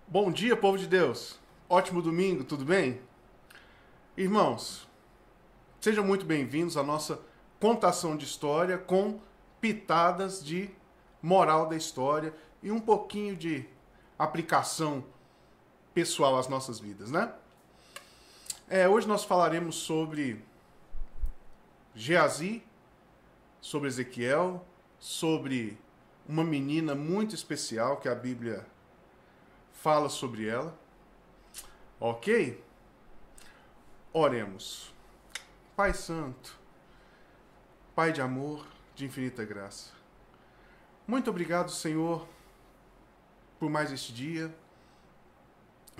Bom dia, povo de Deus. Ótimo domingo, tudo bem? Irmãos, sejam muito bem-vindos à nossa contação de história com pitadas de moral da história e um pouquinho de aplicação pessoal às nossas vidas, né? Hoje nós falaremos sobre Geazi, sobre Ezequiel, sobre uma menina muito especial que a Bíblia fala sobre ela. Ok? Oremos. Pai Santo, Pai de amor, de infinita graça. Muito obrigado, Senhor, por mais este dia.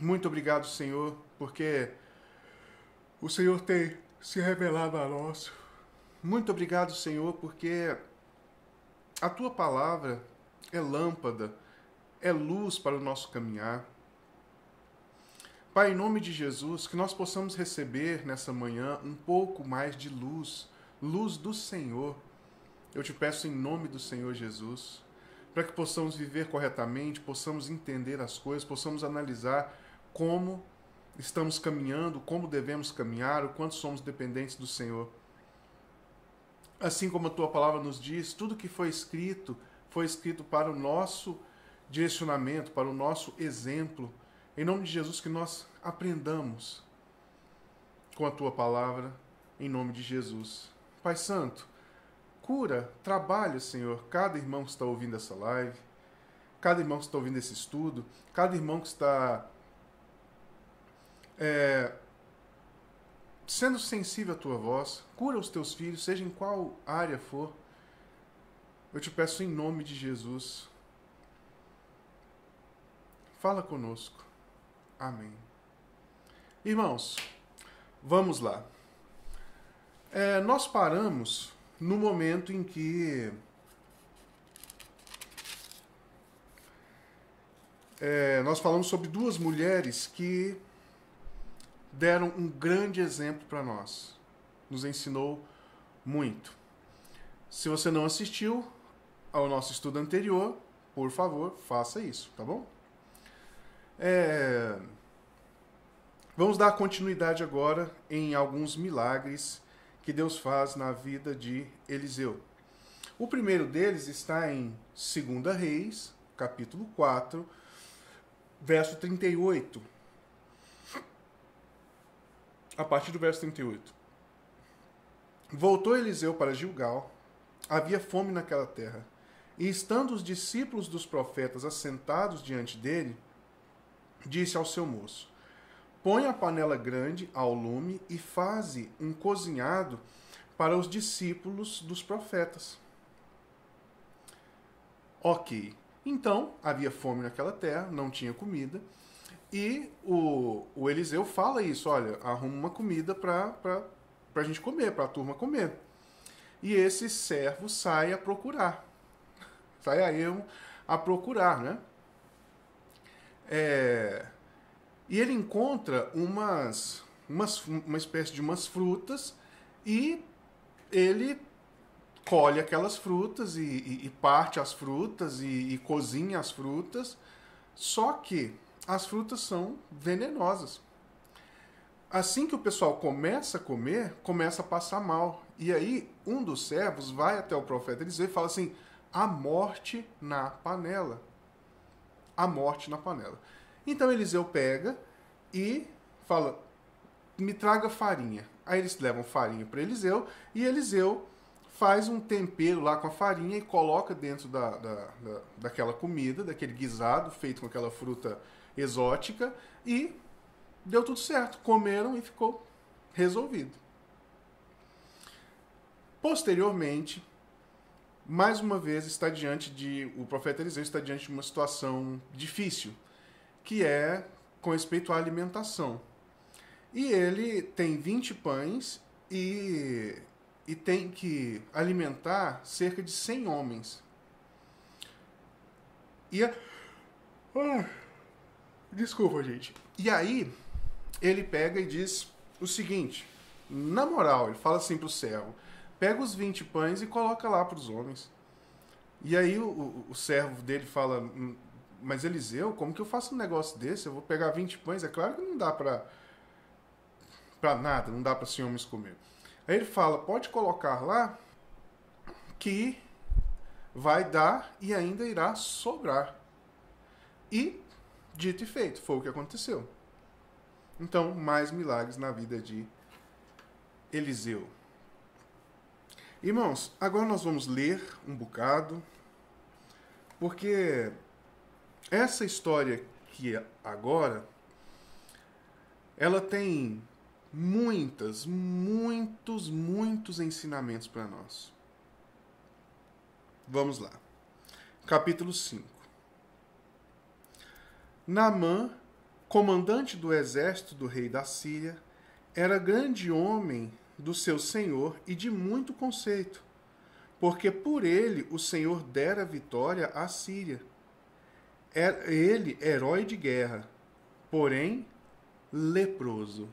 Muito obrigado, Senhor, porque o Senhor tem se revelado a nós. Muito obrigado, Senhor, porque a Tua palavra é lâmpada, é luz para o nosso caminhar. Pai, em nome de Jesus, que nós possamos receber nessa manhã um pouco mais de luz, luz do Senhor. Eu te peço em nome do Senhor Jesus, para que possamos viver corretamente, possamos entender as coisas, possamos analisar como estamos caminhando, como devemos caminhar, o quanto somos dependentes do Senhor. Assim como a Tua palavra nos diz, tudo que foi escrito para o nosso direcionamento, para o nosso exemplo. Em nome de Jesus, que nós aprendamos com a Tua palavra, em nome de Jesus. Pai Santo, cura, trabalha, Senhor, cada irmão que está ouvindo essa live, cada irmão que está ouvindo esse estudo, cada irmão que está sendo sensível à Tua voz. Cura os Teus filhos, seja em qual área for. Eu te peço em nome de Jesus. Fala conosco. Amém. Irmãos, vamos lá. Nós paramos no momento em que nós falamos sobre duas mulheres que deram um grande exemplo para nós. Nos ensinou muito. Se você não assistiu ao nosso estudo anterior, por favor, faça isso, tá bom? Vamos dar continuidade agora em alguns milagres que Deus faz na vida de Eliseu. O primeiro deles está em 2 Reis, capítulo 4, verso 38. A partir do verso 38. Voltou Eliseu para Gilgal, havia fome naquela terra, e estando os discípulos dos profetas assentados diante dele, disse ao seu moço: põe a panela grande ao lume e faze um cozinhado para os discípulos dos profetas. Ok. Então, havia fome naquela terra, não tinha comida, e o Eliseu fala isso: olha, arruma uma comida para a gente comer, para a turma comer. E esse servo sai a procurar. Sai a ermo a procurar, né? E ele encontra uma espécie de umas frutas e ele colhe aquelas frutas e parte as frutas e cozinha as frutas, só que as frutas são venenosas. Assim que o pessoal começa a comer, começa a passar mal. E aí um dos servos vai até o profeta Eliseu e fala assim: a morte na panela. A morte na panela. Então Eliseu pega e fala: me traga farinha. Aí eles levam farinha para Eliseu e Eliseu faz um tempero lá com a farinha e coloca dentro daquela comida, daquele guisado feito com aquela fruta exótica, e deu tudo certo. Comeram e ficou resolvido. Posteriormente, mais uma vez o profeta Eliseu está diante de uma situação difícil, que é com respeito à alimentação. E ele tem 20 pães e tem que alimentar cerca de 100 homens. Desculpa, gente. E aí, ele pega e diz o seguinte, na moral, ele fala assim pro servo: pega os 20 pães e coloca lá para os homens. E aí o servo dele fala: mas Eliseu, como que eu faço um negócio desse? Eu vou pegar 20 pães? É claro que não dá para nada, não dá para esse homem comer. Aí ele fala, pode colocar lá que vai dar e ainda irá sobrar. E, dito e feito, foi o que aconteceu. Então, mais milagres na vida de Eliseu. Irmãos, agora nós vamos ler um bocado, porque essa história que agora, ela tem muitos ensinamentos para nós. Vamos lá. Capítulo 5. Naamã, comandante do exército do rei da Síria, era grande homem do seu senhor e de muito conceito, porque por ele o Senhor dera vitória à Síria. Era ele herói de guerra, porém leproso.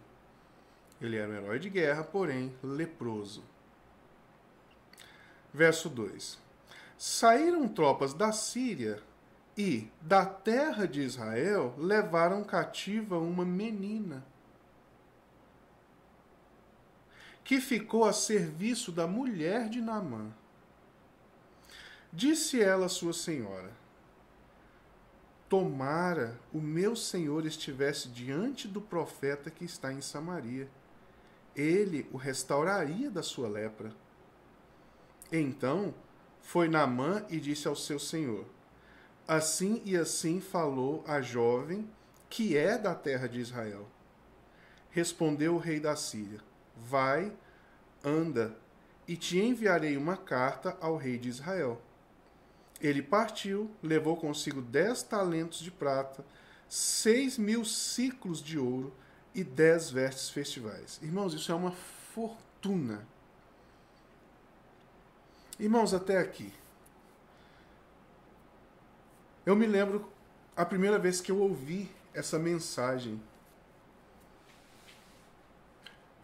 Ele era um herói de guerra, porém leproso. Verso 2. Saíram tropas da Síria e, da terra de Israel, levaram cativa uma menina, que ficou a serviço da mulher de Naamã. Disse ela à sua senhora, tomara o meu senhor estivesse diante do profeta que está em Samaria. Ele o restauraria da sua lepra. Então foi Naamã e disse ao seu senhor, assim e assim falou a jovem que é da terra de Israel. Respondeu o rei da Síria, vai, anda, e te enviarei uma carta ao rei de Israel. Ele partiu, levou consigo 10 talentos de prata, 6.000 ciclos de ouro e 10 vestes festivais. Irmãos, isso é uma fortuna. Irmãos, até aqui. Eu me lembro a primeira vez que eu ouvi essa mensagem.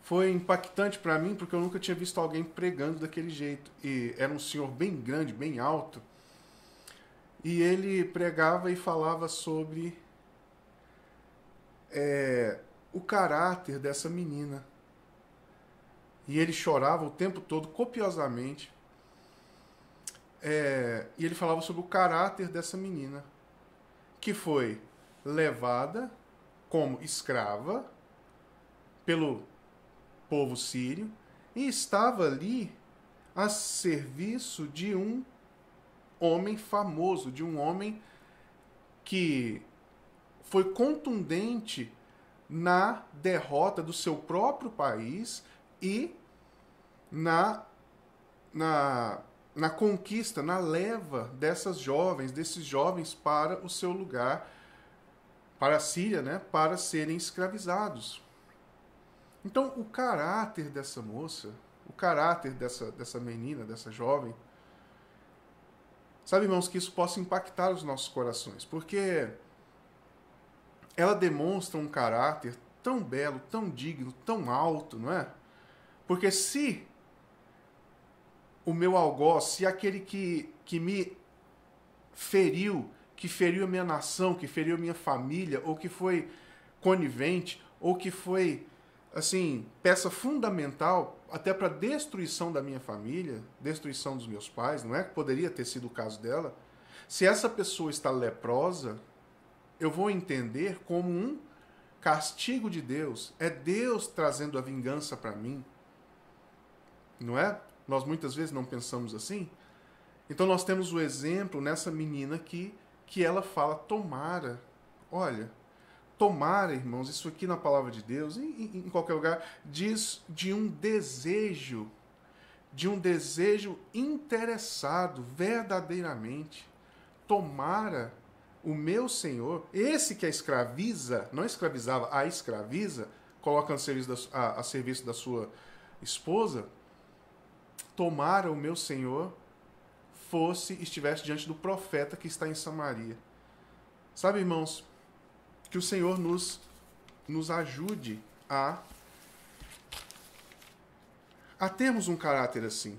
Foi impactante para mim, porque eu nunca tinha visto alguém pregando daquele jeito. E era um senhor bem grande, bem alto. E ele pregava e falava sobre o caráter dessa menina. E ele chorava o tempo todo, copiosamente. E ele falava sobre o caráter dessa menina, que foi levada como escrava pelo povo sírio e estava ali a serviço de um homem famoso, de um homem que foi contundente na derrota do seu próprio país e na conquista, na leva desses jovens para o seu lugar, para a Síria, né, para serem escravizados. Então, o caráter dessa moça, o caráter dessa menina, dessa jovem, sabe, irmãos, que isso possa impactar os nossos corações, porque ela demonstra um caráter tão belo, tão digno, tão alto, não é? Porque se o meu algoz, se aquele que me feriu, que feriu a minha nação, que feriu a minha família, ou que foi conivente, ou que foi, assim, peça fundamental até para a destruição da minha família, destruição dos meus pais, não é? Que poderia ter sido o caso dela. Se essa pessoa está leprosa, eu vou entender como um castigo de Deus. É Deus trazendo a vingança para mim. Não é? Nós muitas vezes não pensamos assim. Então nós temos o exemplo nessa menina que ela fala, tomara. Olha, tomara, irmãos, isso aqui na palavra de Deus, em qualquer lugar, diz de um desejo interessado, verdadeiramente. Tomara o meu Senhor, esse que a escraviza, não escravizava, a escraviza, coloca a serviço da sua esposa, tomara o meu Senhor estivesse diante do profeta que está em Samaria. Sabe, irmãos, que o Senhor nos ajude a termos um caráter assim.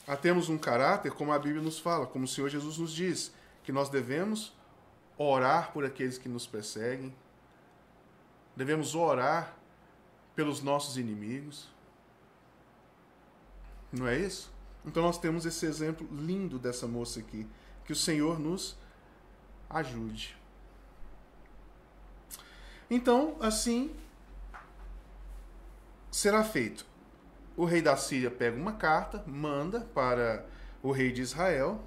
A termos um caráter como a Bíblia nos fala, como o Senhor Jesus nos diz, que nós devemos orar por aqueles que nos perseguem, devemos orar pelos nossos inimigos. Não é isso? Então nós temos esse exemplo lindo dessa moça aqui. Que o Senhor nos ajude. Então, assim será feito. O rei da Síria pega uma carta, manda para o rei de Israel,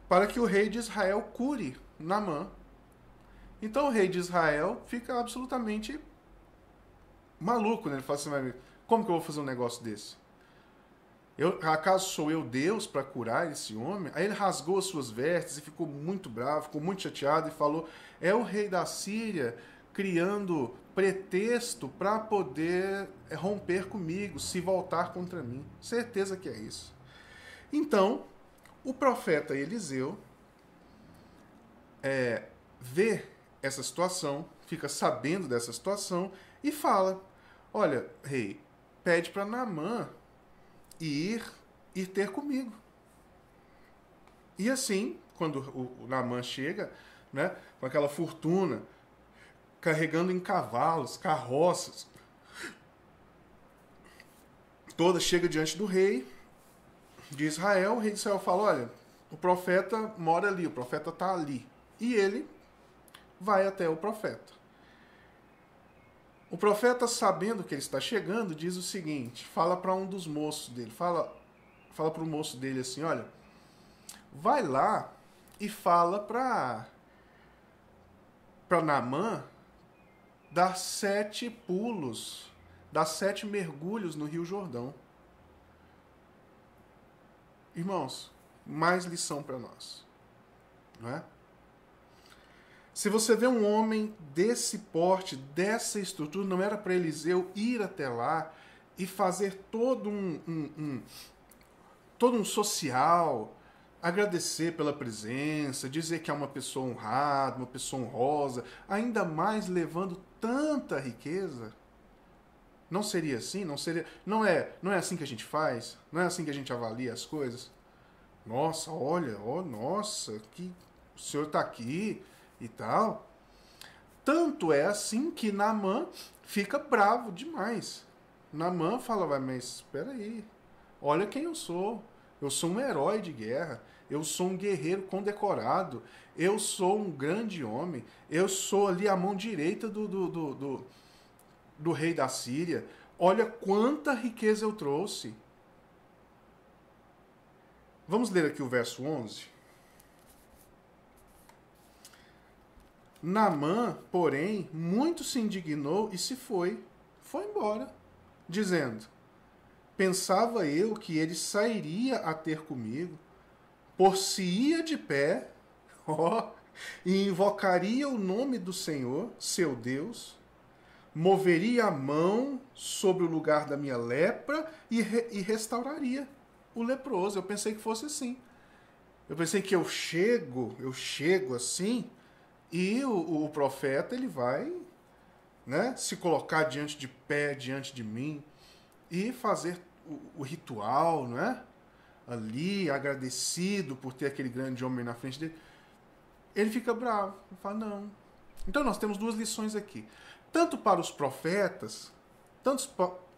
para que o rei de Israel cure Naamã. Então o rei de Israel fica absolutamente maluco, né? Ele fala assim, como que eu vou fazer um negócio desse? Acaso sou eu Deus para curar esse homem? Aí ele rasgou as suas vestes e ficou muito bravo, ficou muito chateado e falou, é o rei da Síria criando pretexto para poder romper comigo, se voltar contra mim. Certeza que é isso. Então, o profeta Eliseu vê essa situação, fica sabendo dessa situação e fala, olha, rei, pede para Naamã ir ter comigo. E assim, quando o Naamã chega, né, com aquela fortuna, carregando em cavalos, carroças, toda chega diante do rei de Israel, o rei de Israel fala, olha, o profeta mora ali, o profeta está ali. E ele vai até o profeta. O profeta, sabendo que ele está chegando, diz o seguinte, fala para um dos moços dele, fala para o moço dele assim, olha, vai lá e fala para Naamã dar 7 pulos, dar 7 mergulhos no Rio Jordão. Irmãos, mais lição para nós, não é? Se você vê um homem desse porte, dessa estrutura, não era para Eliseu ir até lá e fazer todo um social, agradecer pela presença, dizer que é uma pessoa honrada, uma pessoa honrosa, ainda mais levando tanta riqueza? Não seria assim? Não é assim que a gente faz? Não é assim que a gente avalia as coisas? Nossa, olha, nossa, que o senhor está aqui e tal. Tanto é assim que Naamã fica bravo demais. Naamã fala, mas espera aí, olha quem eu sou um herói de guerra, eu sou um guerreiro condecorado, eu sou um grande homem, eu sou ali a mão direita do rei da Síria, olha quanta riqueza eu trouxe. Vamos ler aqui o verso 11. Naamã, porém, muito se indignou e se foi embora, dizendo, pensava eu que ele sairia a ter comigo, por-se-ia de pé, e invocaria o nome do Senhor, seu Deus, moveria a mão sobre o lugar da minha lepra e restauraria o leproso. Eu pensei que fosse assim. Eu pensei que eu chego assim, e o profeta ele vai, né, se colocar de pé diante de mim e fazer o ritual, não é? Ali, agradecido por ter aquele grande homem na frente dele. Ele fica bravo. Ele fala, não. Então nós temos 2 lições aqui. Tanto para os profetas, tanto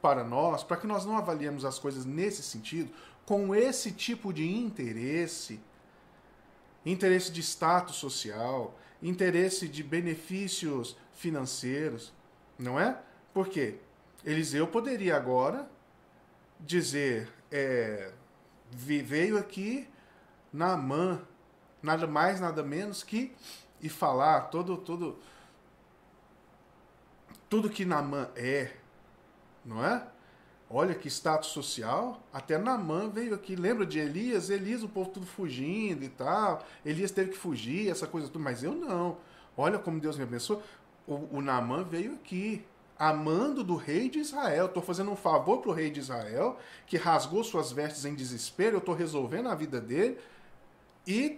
para nós, para que nós não avaliemos as coisas nesse sentido, com esse tipo de interesse de status social, interesse de benefícios financeiros, não é? Por quê? Eliseu poderia agora dizer, veio aqui Naamã, nada mais, nada menos que, e falar tudo que Naamã é, não é? Olha que status social, até Naamã veio aqui, lembra de Elias? Elias, o povo tudo fugindo e tal, Elias teve que fugir, essa coisa tudo, mas eu não. Olha como Deus me abençoou. O Naamã veio aqui, amando do rei de Israel. Estou fazendo um favor para o rei de Israel, que rasgou suas vestes em desespero, eu estou resolvendo a vida dele, e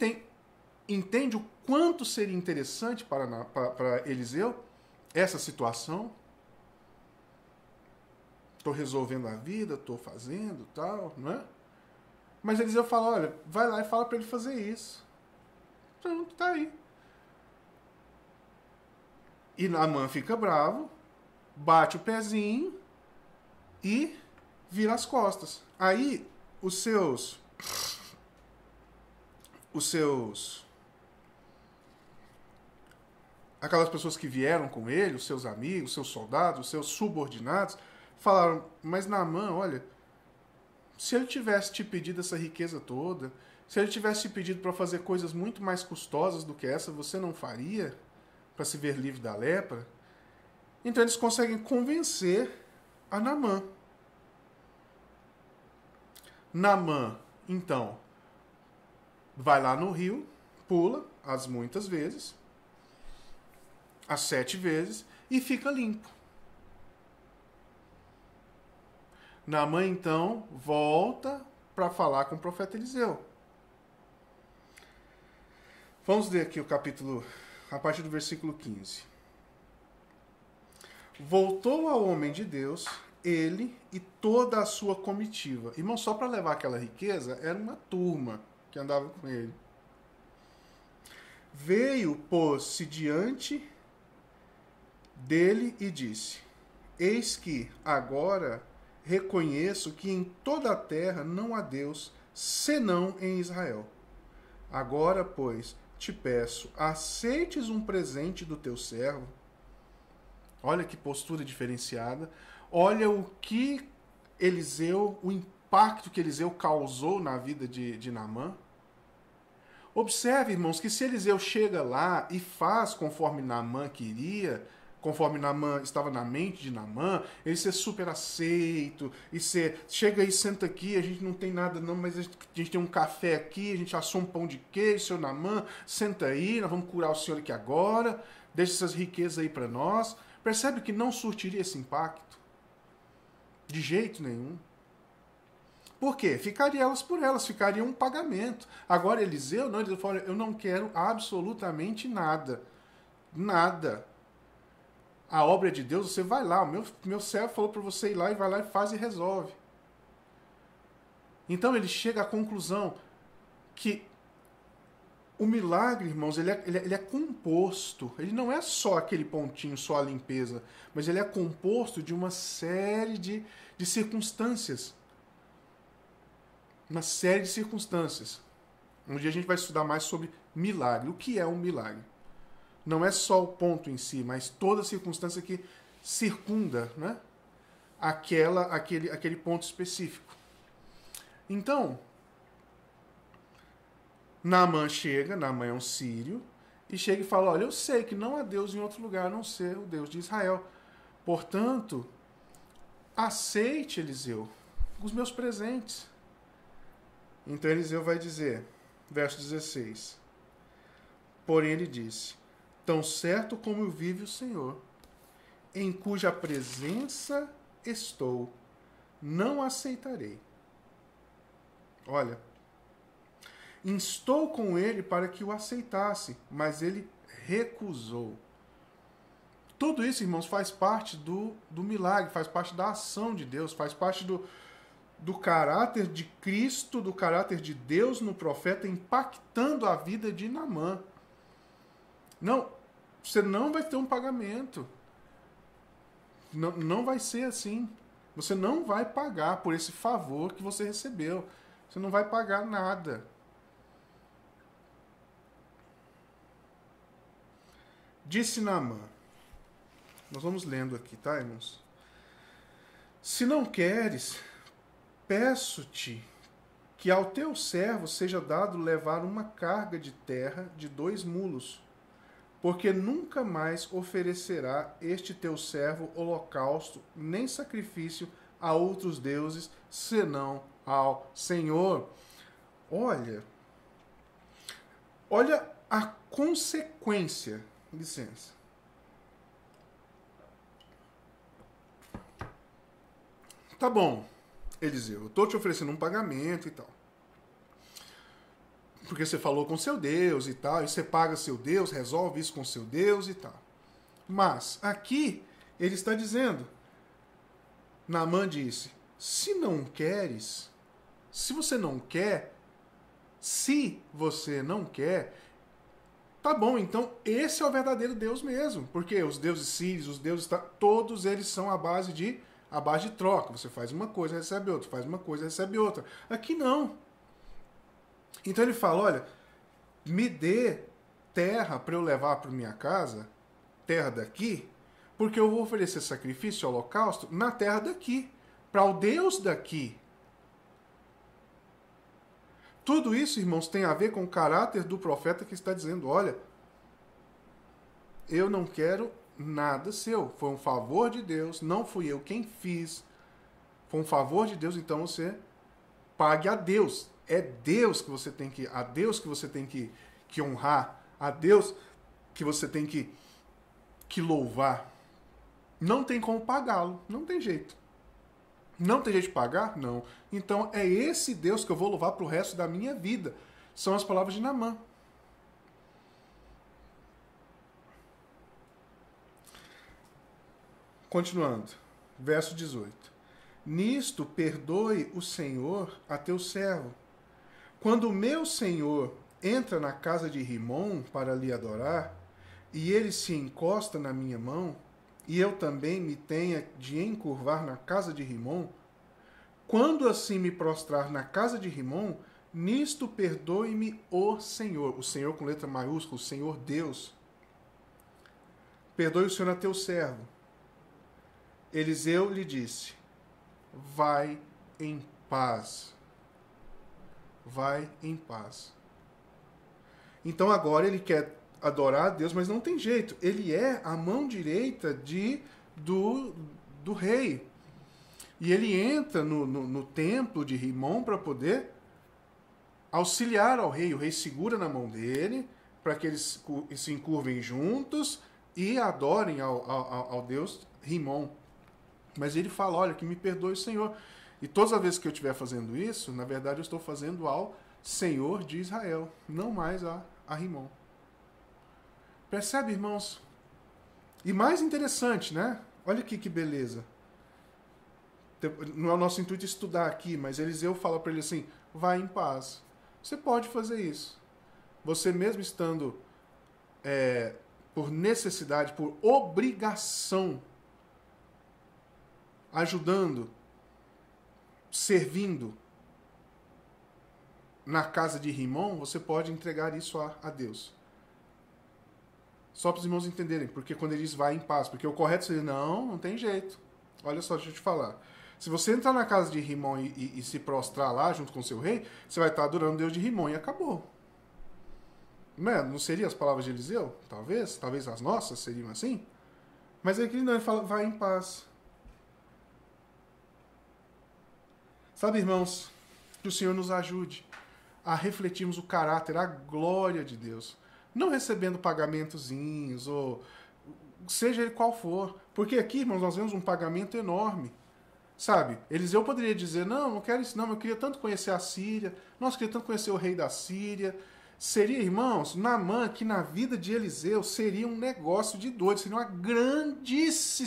entende o quanto seria interessante para Eliseu essa situação? Estou resolvendo a vida, estou fazendo tal, não é? Mas Eliseu fala, olha, vai lá e fala para ele fazer isso. Pronto, tá aí. E Naamã fica bravo, bate o pezinho e vira as costas. Aí os seus aquelas pessoas que vieram com ele, os seus amigos, os seus soldados, os seus subordinados, falaram: mas Naamã, olha, se ele tivesse te pedido essa riqueza toda, se ele tivesse te pedido para fazer coisas muito mais custosas do que essa, você não faria para se ver livre da lepra? Então eles conseguem convencer a Naamã. Naamã, então, vai lá no rio, pula as muitas vezes, as 7 vezes, e fica limpo. Naamã, então, volta para falar com o profeta Eliseu. Vamos ler aqui o capítulo, a partir do versículo 15. Voltou ao homem de Deus, ele e toda a sua comitiva. Irmão, só para levar aquela riqueza, era uma turma que andava com ele. Veio, pôs-se diante dele e disse: eis que agora reconheço que em toda a terra não há Deus, senão em Israel. Agora, pois, te peço, aceites um presente do teu servo. Olha que postura diferenciada. Olha o que Eliseu, o impacto que Eliseu causou na vida de Naamã. Observe, irmãos, que se Eliseu chega lá e faz conforme Naamã queria, conforme Naamã estava na mente de Naamã, ele ser super aceito, e ser, chega aí, senta aqui, a gente não tem nada não, mas a gente tem um café aqui, a gente assou um pão de queijo, seu Naamã, senta aí, nós vamos curar o senhor aqui agora, deixa essas riquezas aí para nós. Percebe que não surtiria esse impacto? De jeito nenhum. Por quê? Ficaria elas por elas, ficaria um pagamento. Agora Eliseu, não, ele falou: eu não quero absolutamente nada. Nada. A obra é de Deus, você vai lá. O meu servo falou para você ir lá e vai lá e faz e resolve. Então ele chega à conclusão que o milagre, irmãos, ele é composto. Ele não é só aquele pontinho, só a limpeza, mas ele é composto de uma série de circunstâncias. Uma série de circunstâncias. Um dia a gente vai estudar mais sobre milagre. O que é um milagre? Não é só o ponto em si, mas toda a circunstância que circunda, né, aquele ponto específico. Então, Naamã chega, Naamã é um sírio, e chega e fala: olha, eu sei que não há Deus em outro lugar a não ser o Deus de Israel. Portanto, aceite, Eliseu, os meus presentes. Então Eliseu vai dizer, verso 16: porém ele disse: tão certo como vive o Senhor, em cuja presença estou, não aceitarei. Olha, instou com ele para que o aceitasse, mas ele recusou. Tudo isso, irmãos, faz parte do milagre, faz parte da ação de Deus, faz parte do caráter de Cristo, do caráter de Deus no profeta, impactando a vida de Naamã. Não, você não vai ter um pagamento. Não vai ser assim. Você não vai pagar por esse favor que você recebeu. Você não vai pagar nada. Disse Naamã. Nós vamos lendo aqui, tá, irmãos? Se não queres, peço-te que ao teu servo seja dado levar uma carga de terra de 2 mulos, porque nunca mais oferecerá este teu servo holocausto, nem sacrifício a outros deuses, senão ao Senhor. Olha a consequência. Licença. Tá bom, Eliseu, eu estou te oferecendo um pagamento e tal. Porque você falou com seu Deus e tal, e você paga seu Deus, resolve isso com seu Deus e tal. Mas aqui ele está dizendo, Naamã disse: se não queres, se você não quer, Tá bom, então esse é o verdadeiro Deus mesmo. Porque os deuses sírios, os deuses, todos eles são a base de troca. Você faz uma coisa, recebe outra, faz uma coisa, recebe outra. Aqui não. Então ele fala, olha, me dê terra para eu levar para minha casa, terra daqui, porque eu vou oferecer sacrifício, holocausto, na terra daqui, para o Deus daqui. Tudo isso, irmãos, tem a ver com o caráter do profeta que está dizendo, olha, eu não quero nada seu. Foi um favor de Deus, não fui eu quem fiz. Foi um favor de Deus, então você pague a Deus. É Deus que você tem que, a Deus que você tem que honrar, a Deus que você tem que louvar. Não tem como pagá-lo, não tem jeito. Não tem jeito de pagar? Não. Então é esse Deus que eu vou louvar para o resto da minha vida. São as palavras de Naamã. Continuando, verso 18. Nisto perdoe o Senhor a teu servo. Quando o meu senhor entra na casa de Rimom para lhe adorar, e ele se encosta na minha mão, e eu também me tenha de encurvar na casa de Rimom, quando assim me prostrar na casa de Rimom, nisto perdoe-me o Senhor com letra maiúscula, o Senhor Deus. Perdoe o Senhor a teu servo. Eliseu lhe disse, vai em paz. Vai em paz. Então agora ele quer adorar a Deus, mas não tem jeito. Ele é a mão direita do rei. E ele entra no templo de Rimom para poder auxiliar ao rei. O rei segura na mão dele para que eles se encurvem juntos e adorem ao Deus Rimom. Mas ele fala, olha, que me perdoe o Senhor. E todas as vezes que eu estiver fazendo isso, na verdade eu estou fazendo ao Senhor de Israel, não mais a Rimom. Percebe, irmãos? E mais interessante, né? Olha aqui que beleza. Não é o nosso intuito estudar aqui, mas Eliseu fala para ele assim, vai em paz. Você pode fazer isso. Você mesmo estando por necessidade, por obrigação, ajudando, servindo na casa de Rimom, você pode entregar isso a Deus. Só para os irmãos entenderem, porque quando ele diz vai em paz, porque o correto seria, não tem jeito. Olha só, deixa eu te falar. Se você entrar na casa de Rimom e se prostrar lá junto com o seu rei, você vai estar adorando o Deus de Rimom e acabou. Não seria as palavras de Eliseu? Talvez as nossas seriam assim. Mas aqui não, ele fala, vai em paz. Sabe, irmãos, que o Senhor nos ajude a refletirmos o caráter, a glória de Deus. Não recebendo pagamentozinhos, ou seja ele qual for. Porque aqui, irmãos, nós vemos um pagamento enorme. Sabe, Eliseu poderia dizer, não quero isso não, eu queria tanto conhecer a Síria, nós queria tanto conhecer o rei da Síria. Seria, irmãos, Naamã, que na vida de Eliseu seria um negócio de doido, seria uma grandíssima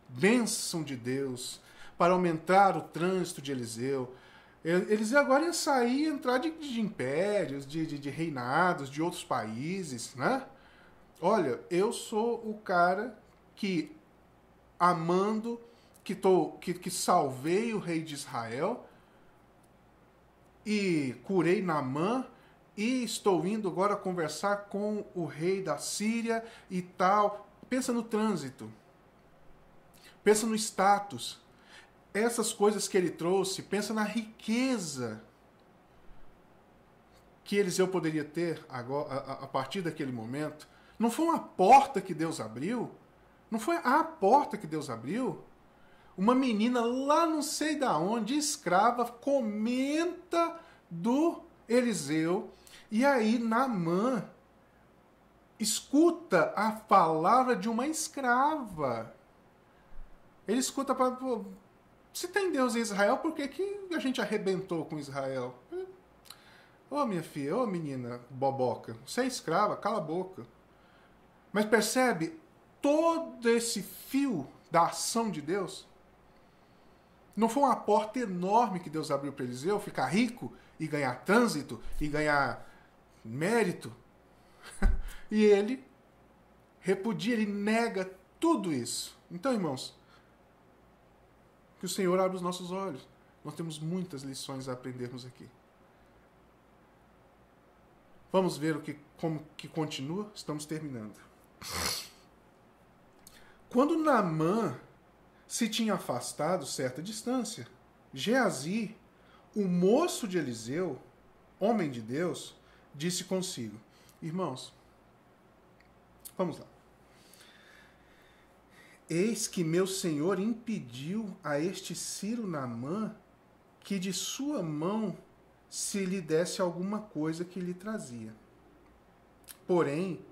bênção de Deus para aumentar o trânsito de Eliseu. Eliseu agora ia sair e entrar de impérios, de reinados, de outros países, né? Olha, eu sou o cara que, amando, que salvei o rei de Israel e curei Naamã e estou indo agora conversar com o rei da Síria e tal. Pensa no trânsito. Pensa no status. Essas coisas que ele trouxe, pensa na riqueza que Eliseu poderia ter agora, a partir daquele momento. Não foi uma porta que Deus abriu? Não foi a porta que Deus abriu? Uma menina lá não sei da onde, escrava, comenta do Eliseu. E aí Naamã escuta a palavra de uma escrava. Ele escuta a palavra... Se tem Deus em Israel, por que a gente arrebentou com Israel? Ô minha filha, ô menina boboca, você é escrava, cala a boca. Mas percebe todo esse fio da ação de Deus? Não foi uma porta enorme que Deus abriu para Eliseu ficar rico e ganhar trânsito e ganhar mérito? E ele repudia, ele nega tudo isso. Então, irmãos, que o Senhor abra os nossos olhos. Nós temos muitas lições a aprendermos aqui. Vamos ver como que continua? Estamos terminando. Quando Naamã se tinha afastado certa distância, Geazi, o moço de Eliseu, homem de Deus, disse consigo: irmãos, vamos lá. Eis que meu senhor impediu a este Ciro Naamã que de sua mão se lhe desse alguma coisa que lhe trazia. Porém,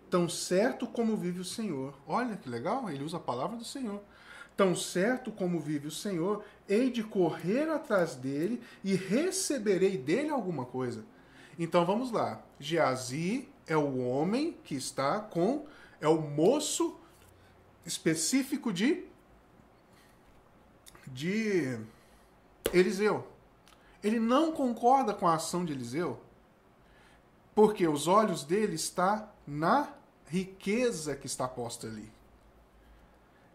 tão certo como vive o Senhor, olha que legal, ele usa a palavra do Senhor. Tão certo como vive o Senhor, hei de correr atrás dele e receberei dele alguma coisa. Então vamos lá. Geazi é o homem que está com, é o moço específico de Eliseu. Ele não concorda com a ação de Eliseu, porque os olhos dele estão na riqueza que está posta ali.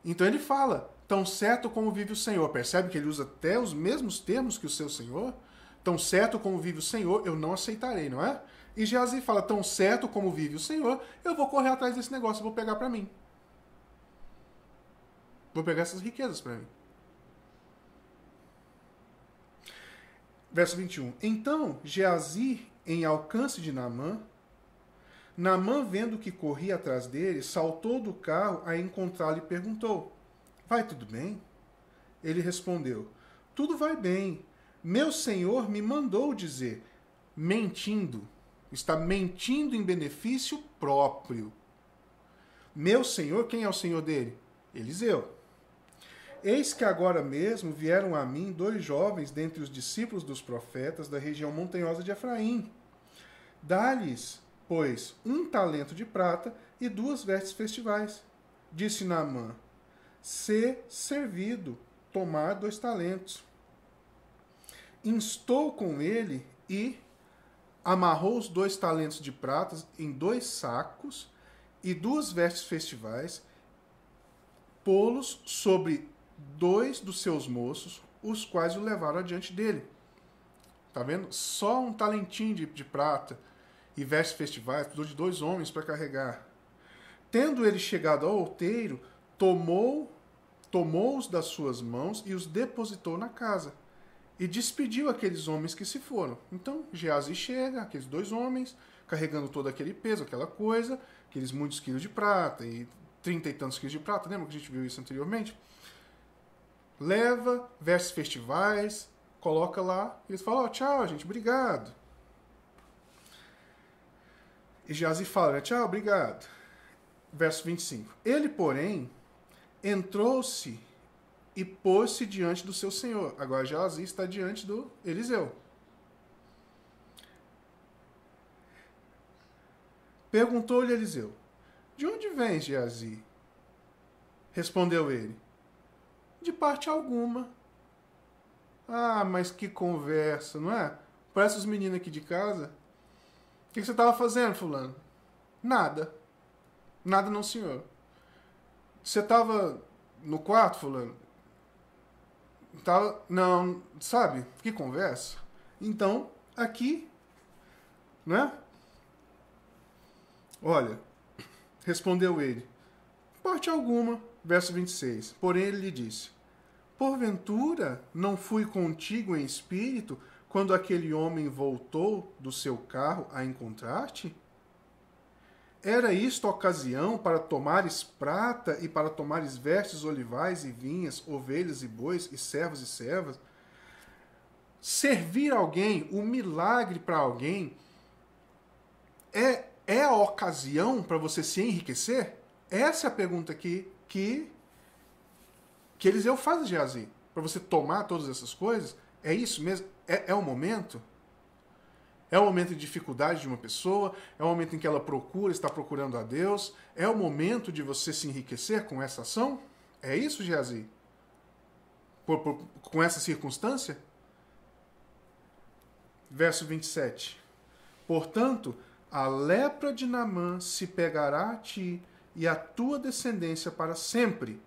Então ele fala, tão certo como vive o Senhor. Percebe que ele usa até os mesmos termos que o seu Senhor? Tão certo como vive o Senhor, eu não aceitarei, não é? E Geazi fala, tão certo como vive o Senhor, eu vou correr atrás desse negócio, eu vou pegar para mim. Vou pegar essas riquezas para mim. Verso 21. Então, Geazi, em alcance de Naamã, vendo que corria atrás dele, saltou do carro a encontrá-lo e perguntou, vai tudo bem? Ele respondeu, tudo vai bem. Meu senhor me mandou dizer, mentindo, está mentindo em benefício próprio. Meu senhor, quem é o senhor dele? Eliseu. Eis que agora mesmo vieram a mim 2 jovens dentre os discípulos dos profetas da região montanhosa de Efraim. Dá-lhes, pois, 1 talento de prata e 2 vestes festivais. Disse Naamã, sê servido, tomar 2 talentos. Instou com ele e amarrou os 2 talentos de prata em 2 sacos e 2 vestes festivais, pô-los sobre 2 dos seus moços, os quais o levaram adiante dele. Tá vendo? Só 1 talentinho de prata e vestes festivais, precisou de 2 homens para carregar. Tendo ele chegado ao outeiro, tomou-os das suas mãos e os depositou na casa. E despediu aqueles homens que se foram. Então, Geazi chega, aqueles 2 homens, carregando todo aquele peso, aquela coisa, aqueles muitos quilos de prata e 30 e tantos quilos de prata, lembra que a gente viu isso anteriormente? Leva, vestes festivais, coloca lá, eles falam, tchau, gente, obrigado. E Geazi fala, tchau, obrigado. Verso 25. Ele, porém, entrou-se e pôs-se diante do seu senhor. Agora Geazi está diante do Eliseu. Perguntou-lhe Eliseu, de onde vens, Geazi? Respondeu ele, de parte alguma. Ah, mas que conversa, não é? Parece os meninos aqui de casa. O que você estava fazendo, fulano? Nada. Nada não, senhor. Você estava no quarto, fulano? Tava... Não, sabe? Que conversa. Então, aqui, né? Olha, respondeu ele, parte alguma. Verso 26. Porém ele lhe disse, porventura não fui contigo em espírito quando aquele homem voltou do seu carro a encontrar-te? Era isto a ocasião para tomares prata e para tomares vestes olivais e vinhas, ovelhas e bois e servos e servas? Servir alguém, um milagre para alguém, é a ocasião para você se enriquecer? Essa é a pergunta que Eliseu faz a Geazi. Para você tomar todas essas coisas, é isso mesmo? É o momento? É o momento de dificuldade de uma pessoa? É o momento em que ela está procurando a Deus? É o momento de você se enriquecer com essa ação? É isso, Geazi? Com essa circunstância? Verso 27. Portanto, a lepra de Naamã se pegará a ti e a tua descendência para sempre.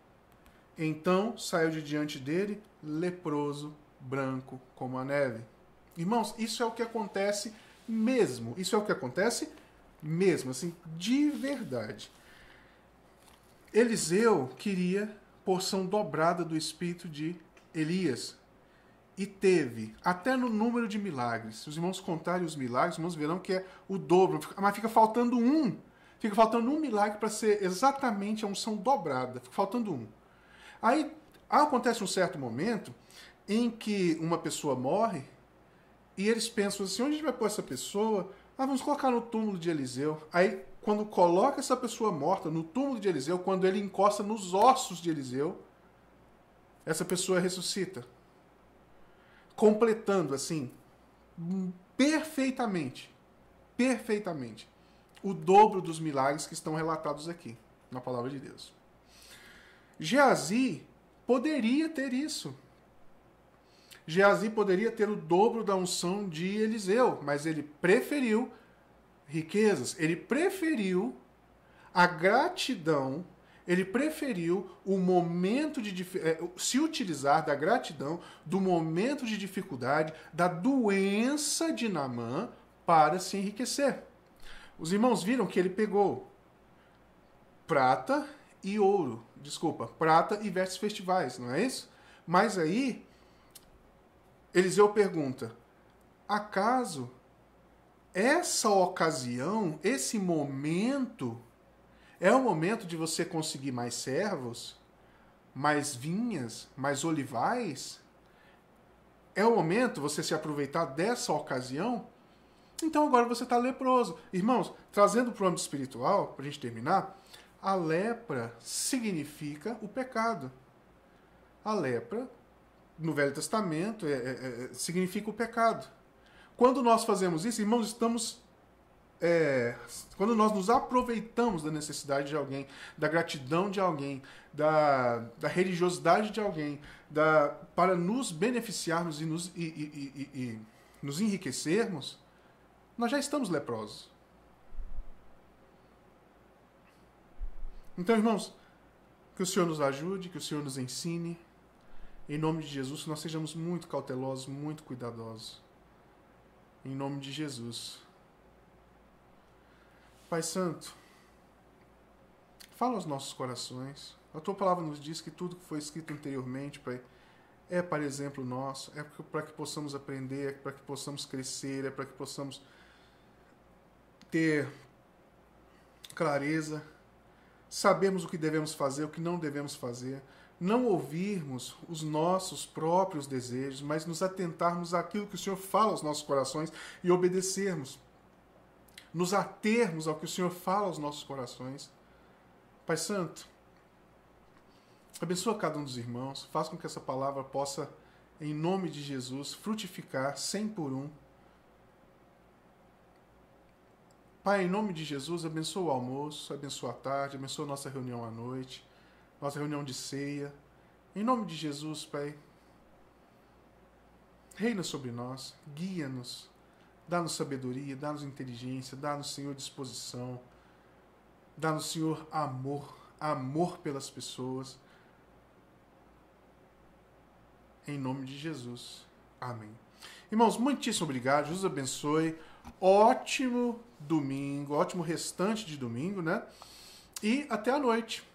Então saiu de diante dele, leproso, branco como a neve. Irmãos, isso é o que acontece mesmo. Isso é o que acontece mesmo, assim, de verdade. Eliseu queria porção dobrada do espírito de Elias. E teve, até no número de milagres. Se os irmãos contarem os milagres, os irmãos verão que é o dobro. Mas fica faltando um. Fica faltando um milagre para ser exatamente a unção dobrada. Fica faltando um. Aí acontece um certo momento em que uma pessoa morre e eles pensam assim, onde a gente vai pôr essa pessoa? Vamos colocar no túmulo de Eliseu. Aí, quando coloca essa pessoa morta no túmulo de Eliseu, quando ele encosta nos ossos de Eliseu, essa pessoa ressuscita. Completando, assim, perfeitamente, o dobro dos milagres que estão relatados aqui, na palavra de Deus. Geazi poderia ter isso. Geazi poderia ter o dobro da unção de Eliseu, mas ele preferiu riquezas, ele preferiu a gratidão, ele preferiu o momento de se utilizar da gratidão, do momento de dificuldade, da doença de Naamã para se enriquecer. Os irmãos viram que ele pegou prata e vestes festivais, não é isso? Mas aí Eliseu pergunta: acaso essa ocasião, esse momento, é o momento de você conseguir mais servos, mais vinhas, mais olivais? É o momento de você se aproveitar dessa ocasião? Então agora você está leproso. Irmãos, trazendo para o âmbito espiritual, para a gente terminar, a lepra significa o pecado. A lepra, no Velho Testamento, significa o pecado. Quando nós fazemos isso, irmãos, quando nós nos aproveitamos da necessidade de alguém, da gratidão de alguém, da religiosidade de alguém, para nos beneficiarmos e nos enriquecermos, nós já estamos leprosos. Então, irmãos, que o Senhor nos ajude, que o Senhor nos ensine. Em nome de Jesus, que nós sejamos muito cautelosos, muito cuidadosos. Em nome de Jesus. Pai Santo, fala aos nossos corações. A Tua palavra nos diz que tudo que foi escrito anteriormente, Pai, é para exemplo nosso, é para que possamos aprender, é para que possamos crescer, é para que possamos ter clareza, sabermos o que devemos fazer, o que não devemos fazer, não ouvirmos os nossos próprios desejos, mas nos atentarmos àquilo que o Senhor fala aos nossos corações e obedecermos. Nos atermos ao que o Senhor fala aos nossos corações. Pai Santo, abençoa cada um dos irmãos, faz com que essa palavra possa, em nome de Jesus, frutificar 100 por 1. Pai, em nome de Jesus, abençoa o almoço, abençoa a tarde, abençoa a nossa reunião à noite, nossa reunião de ceia. Em nome de Jesus, Pai, reina sobre nós, guia-nos, dá-nos sabedoria, dá-nos inteligência, dá-nos, Senhor, disposição, dá-nos, Senhor, amor pelas pessoas. Em nome de Jesus. Amém. Irmãos, muitíssimo obrigado, Jesus abençoe, ótimo domingo, ótimo restante de domingo, né? E até a noite.